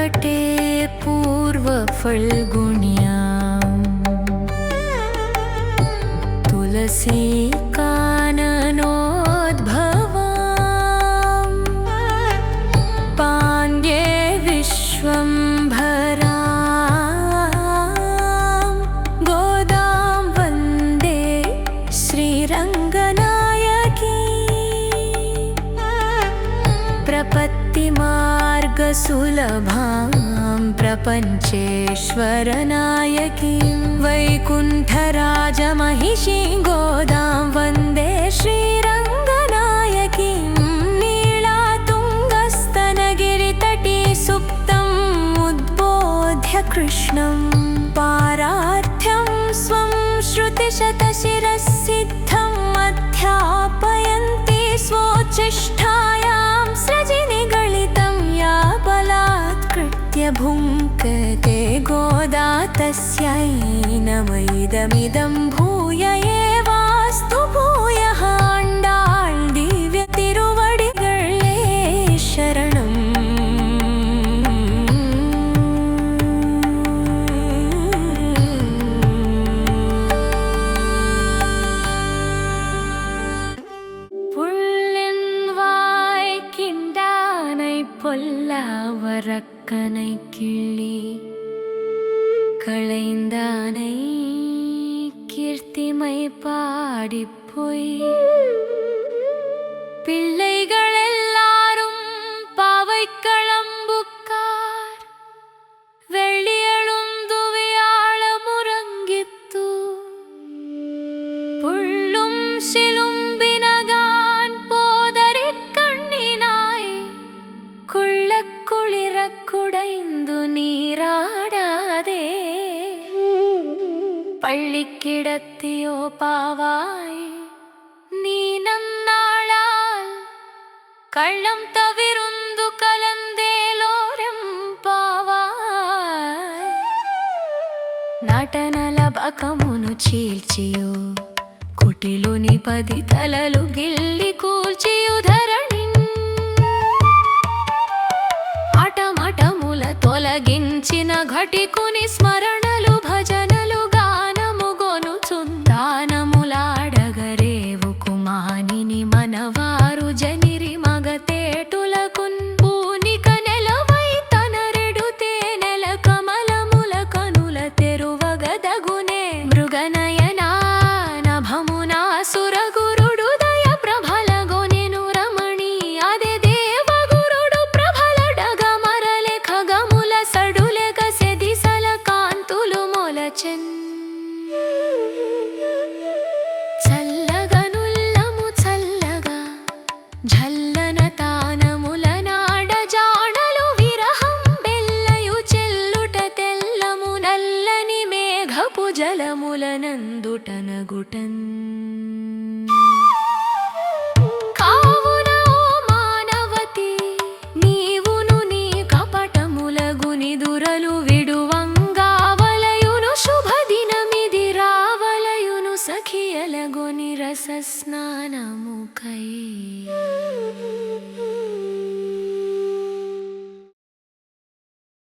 प्रकटे पूर्वफल्गुण्यां तुलसी काननोद्भवां पाण्ड्ये विश्वम्भरां गोदां वन्दे श्रीरङ्गनायकी प्रपत्तिमार्गसुलभां प्रपञ्चेश्वरनायकीं वैकुण्ठराजमहिषीं गोदां वन्दे श्रीरङ्गनायकीं नीलातुङ्गस्तनगिरितटी सुप्तम् उद्बोध्य कृष्णं पारार्थ्यं स्वं श्रुतिशतशिरःसिद्धम् अध्यापयन्ती स्वोच्छिष्टायां सृजिनि गलितं या बलात्कृत्य भुङ्क्ते गोदा तस्यै नमैदमिदं भूय एवास्तु भूयः आण्डाळ् दिव्य तिरुवडिगळे शरणम् புள்ளின்வாய் கிண்டானை பொல்லாவரக்கனை கிள்ளி களைந்தானை கீர்த்திமை பாடிப்போய் பிள்ளைகள் எல்லாரும் பாவை களம்புக்கார் വെള്ളിയെഴുന്തുവിയാള മുറങ്ങിത്തു പുള്ളും ശിലുംബിനകാൻ പോതരിക്കണ്ണിനായി കുള്ളക്കുളിറക്കുടൈന്തു നീരാടാതെ പള്ളിക്കിടത്തിയോ പാവായി നീ നന്നാളാൽ കള്ളം തവിരുന്തു കലന്തേലോരം పావాయ్ నటనల బకమును చీల్చియో కుటిలోని 10 తలలు గిల్లి కూల్చియు ధరణిన్ అటమటముల తొలగించిన ఘటికుని స్మరణలు భజనలు గానము గొనుచుందానములాడగరేవు కుమానిని మనవారు జనిరి మగతేటులకున్ పూనిక నెలవై తనరెడుతే నెల కమలముల కనుల తెరువగదగునే మృగనయనా నభమునా సురగురుడు దయ ప్రభలగొనెను రమణి అదే దేవగురుడు ప్రభలడగ మరలె ఖగముల సడులెగ సెదిసల కాంతులు మొలచెన్ చల్లగనుల్లము చల్లగా ఝల్లన తానముల నాడ జాడలు విరహం బెల్లయు చెల్లుట తెల్లము నల్లని మేఘపు జలములనందుటనగుటన్ కావున ఓ మానవతి నీవును నీ కపటములగుని దురలు విడువంగావలయును శుభదినమిది రావలయును సఖియలగొని రసస్నానముకై